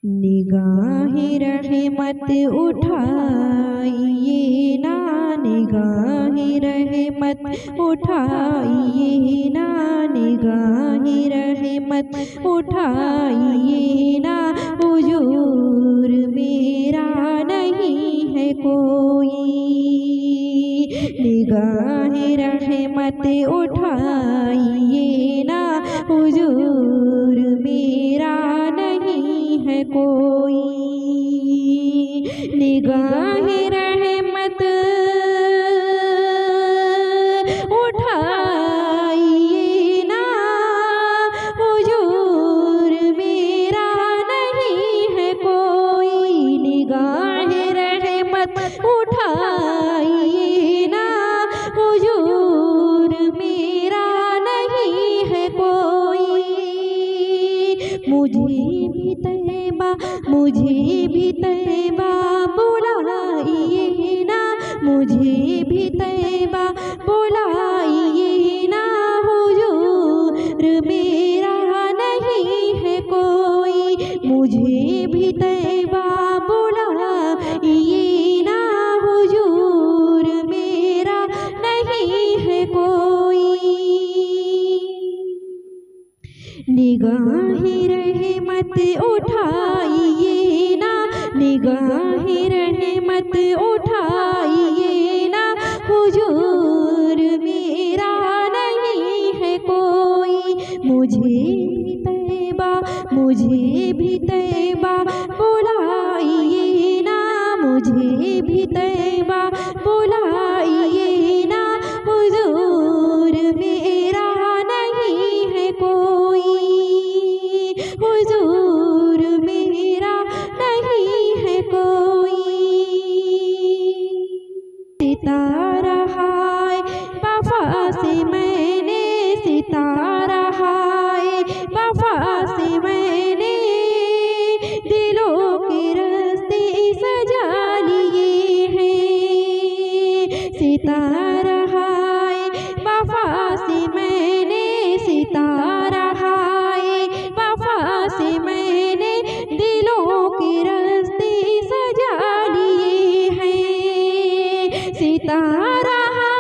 निगाहे रहमत उठाइए ना, निगाहे रहमत उठाइए ना, निगाहे रहमत उठाइए ना। हुजूर मेरा नहीं है कोई, निगाहे रहमत उठाइए ना। हुजूर मेरा नहीं है कोई, निगाहे रहमत उठाइए ना। हुजूर मेरा नहीं है कोई, निगाहे रहमत उठाइए ना। हुजूर मेरा नहीं है कोई, मुझे भी तैबा, मुझे भी तैबा बुलाइए ना, मुझे भी तैबा बुलाइए ना। हुजूर मेरा नहीं है कोई, मुझे भी तैबा बुलाइए ना। हुजूर मेरा नहीं है कोई, निगाहे रहमत उठाइए ना, निगाहे रहमत उठाइए ना। हुजूर मेरा नहीं है कोई, मुझे भी तैबा, मुझे भी तैबा बुलाइए ना, मुझे भी तैबा बुलाइए ना। हुजूर मेरा नहीं है कोई, हुजूर मेरा नहीं है कोई। सितारा हाय वफा से मैंने, सितारा हाय वफा से मैंने दिलों के रास्ते सजा लिए हैं। सितारा हाय वफा से मैंने, सितारा हाय वफा से मैंने दिलों के रास्ते सजा लिए हैं। सितारा हाय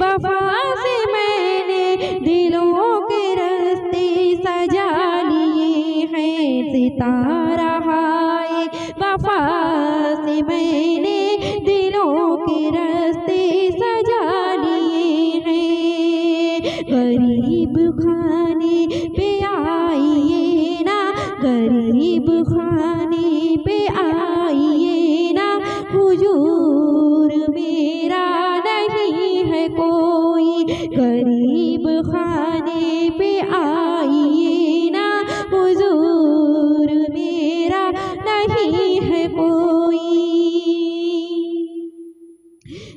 वफा से मैंने दिलों के रास्ते सजा लिए हैं। सितारा हाय वफा से मैंने दिलों के रास्ते सजा लिए हैं। गरीब खाने पे आइए ना, गरीब खाने पे आइए ना। हुजूर मेरा नहीं है कोई, गरीब खाने पे आइए ना। हुजूर मेरा नहीं है कोई,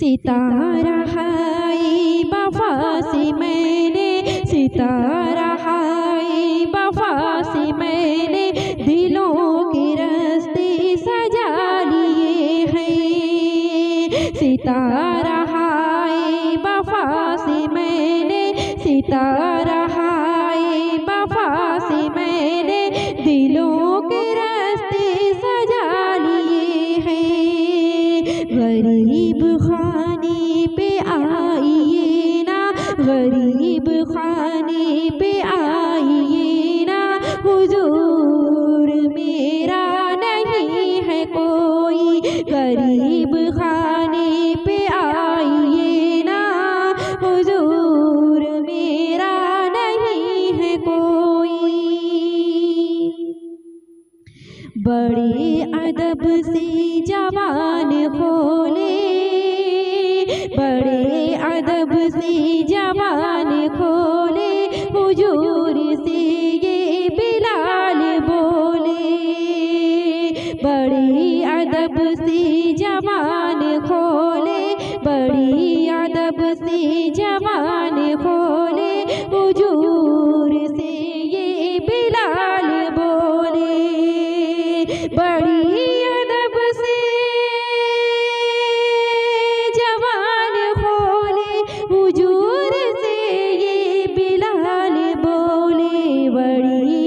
सितारा हाय वफा से मैंने, सितारा हाय वफा से मैंने दिलों के रास्ते सजा लिए हैं। सितारा हाय वफा से मैंने, सितारा हाय वफा से मैंने दिलों के रास्ते सजा लिए हैं। गरीब खाने पे आइए ना, गरीब खाने पे आइए ना। हुजूर मेरा नहीं है कोई, गरीब खाने पे आइए ना। हुजूर मेरा नहीं है कोई, बड़े अदब से जवान खोले, बड़े अदब से जवान खोले। हुजूर से ये बिलाल बोले, बड़े अदब से जवान खोले, बड़ी अदब से जवान खोले। हुजूर से ये बिलाल बोले, बड़ी अदब से जवान खोले। हुजूर से ये बिलाल बोले, बड़ी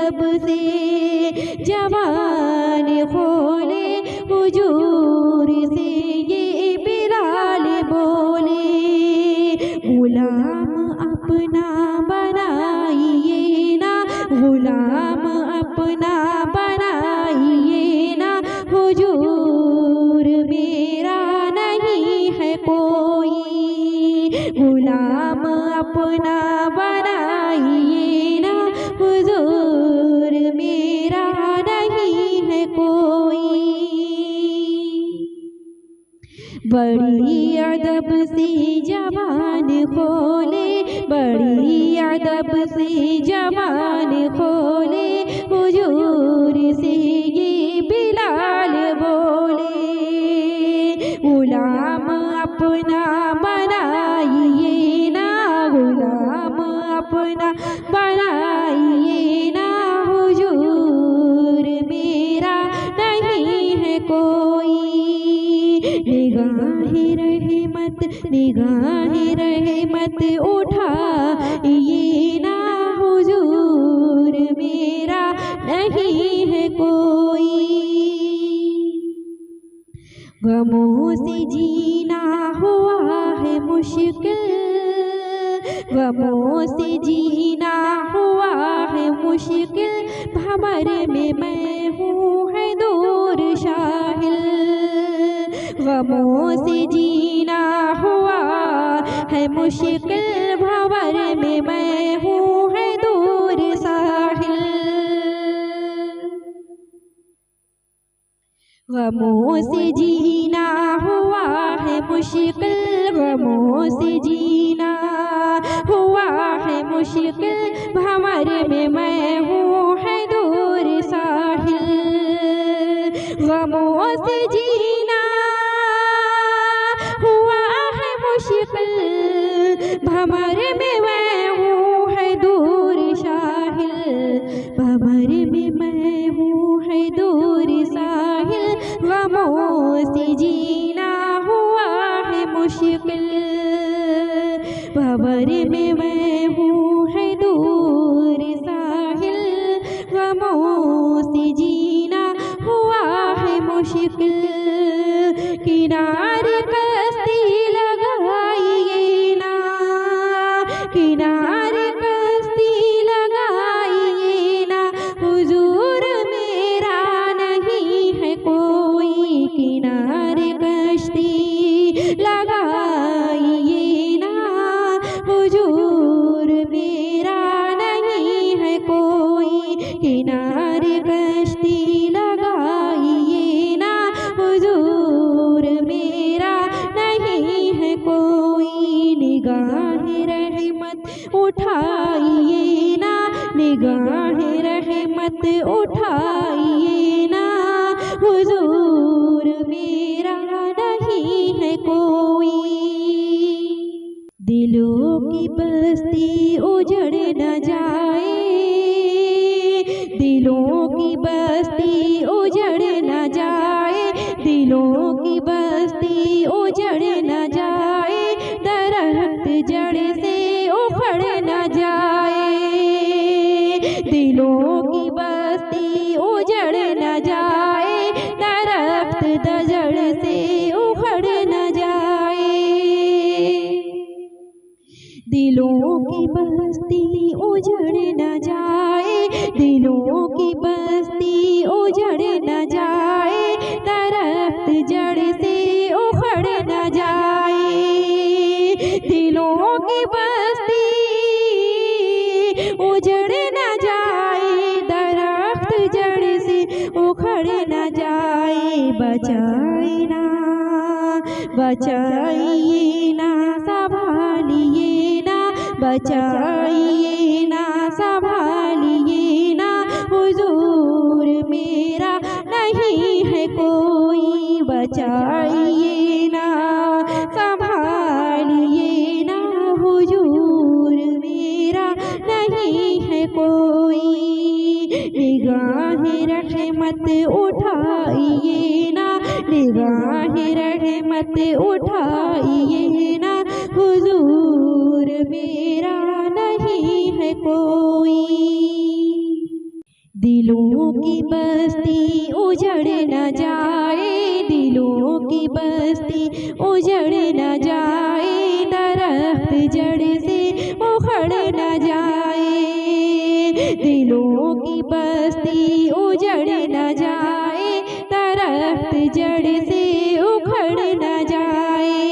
अदब से जवान खोले हुजूर से ये बिलाल बोले, गुलाम अपना बनाइए ना, गुलाम अपना बनाइए ना, हुजूर मेरा नहीं है कोई, गुलाम अपना बनाइए ना, हुजूर मेरा नहीं है कोई। बड़ी अदब से जवान खोले, बड़ी अदब से जवान खोले, हुजूर से ये बिलाल बोले, गुलाम अपना बनाइए ना, गुलाम अपना बनाइए ना, हुजूर मेरा नहीं है कोई। निगाहे रहमत, निगाहे रहमत उठाइए ना, हुजूर मेरा नहीं है कोई। गमों से जीना हुआ है मुश्किल, गमों से जीना हुआ है मुश्किल, भंवर में मैं हूँ है दूर शाहिल, गमों से जीना हुआ है मुश्किल, भंवर में मैं हूँ है दूर साहिल, गमों से जीना हुआ है मुश्किल, गमों से जीना हुआ है मुश्किल, भंवर में मैं हूँ है दूर साहिल, गमों से जीना हुआ है मुश्किल, भंवर में मैं हूँ है दूर साहिल, भंवर में मैं हूँ है दूर साहिल, गमों से जीना हुआ है मुश्किल, भंवर में मैं हूँ है दूर साहिल, गमों से जीना हुआ है मुश्किल। किनारे कश्ती लगाइए ना, किनारे कश्ती लगाइए ना, हुजूर मेरा नहीं है कोई, किनारे कश्ती लगाइए ना, हुजूर मेरा नहीं है कोई, किनारे कश्ती लगाइए ना, हुजूर मेरा नहीं है कोई। निगाहे रहमत उठाइए ना, निगाहे रहमत उठाइए ना, हुजूर मेरा नहीं है कोई। दिलों की बस्ती उजड़ न जाए, दिलों की बस्ती उजड़ न जाए, दिलों की बस्ती उजड़ न जाए, दरख्त जड़ से उखड़ न जाए, दिलों की बस्ती उजड़ न जाए, दरख्त जड़ से उखड़ न जाए, दिलों की बस्ती उजड़ न जाए, दिलों की बस्ती उजड़ न जाए, दरख्त जड़ से उखड़ न जाए, दिलों की बस्ती उजड़ न जाए, दरख्त जड़ से उखड़ न जाए। बचाए ना, बचाइए ना, संभालिए ना, बचाइए ना, संभालिए ना, हुजूर मेरा नहीं है कोई, बचाइए ना, संभालिए ना, हुजूर मेरा नहीं है कोई। निगाहे रहमत उठाइए ना, निगाहे रहमत उठाइए ना, हुजूर मेरा नहीं है कोई। दिलों की बस्ती उजड़ न जाए, दिलों की बस्ती उजड़ न जाए, दरख्त जड़ से उखड़ न जाए। दिलों की बस्ती उजड़ न जाए, दरख्त जड़ से उखड़ न जाए।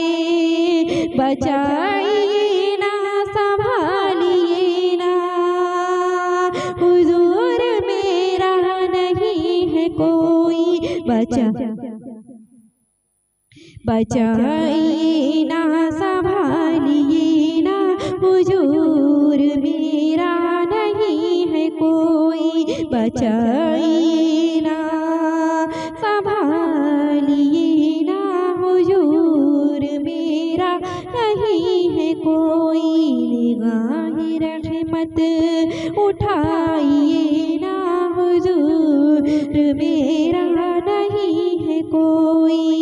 बचाइए ना, संभालिए ना, हुजूर मेरा नहीं है कोई। बचाइए ना, संभालिए ना, हुजूर मेरा नहीं है कोई। बचाइए ना, संभालिए ना, हुजूर मेरा नहीं है कोई। निगाहे रहमत उठाइए ना, हुजूर मेरा नहीं है कोई।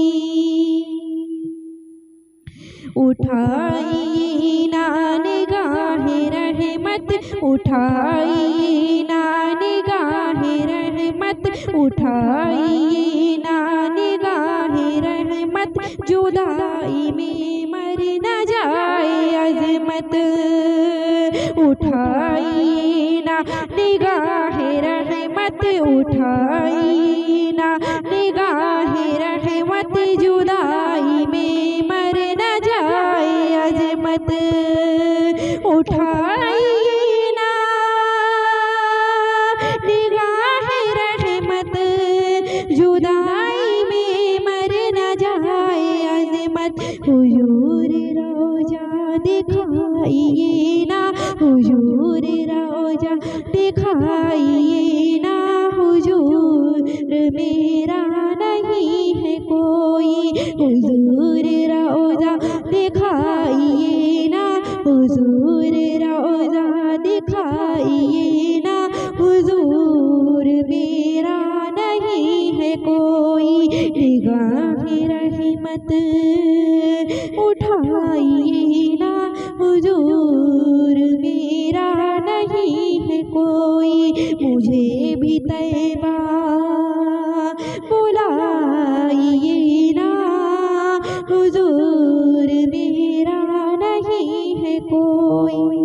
उठाइए ना निगाहे रहमत, उठाइए ना निगाहे रहमत, उठाइए ना निगाहे रहमत, जुदाई में मर न जाए अज़मत। उठाइए ना निगाहे रहमत, उठाइए ना निगाहे रहमत, जुदाई में मर न जाए अज़मत। उठाइए ना निगाहे रहमत, जुदाई में मर न जाए अज़मत। हुजूर रोजा दिखाइए ना, हुजूर रोजा दिखाइए ना, हुजूर मेरा नहीं है कोई। हुजूर रोजा दिखाइए ना, हुजूर रोजा दिखाइए ना, हुजूर मेरा नहीं है कोई। निगाहे रहमत उठाइए ना, हुजूर मेरा नहीं है कोई। मुझे भी तैबा बुलाइए ना, हुजूर मेरा नहीं है कोई।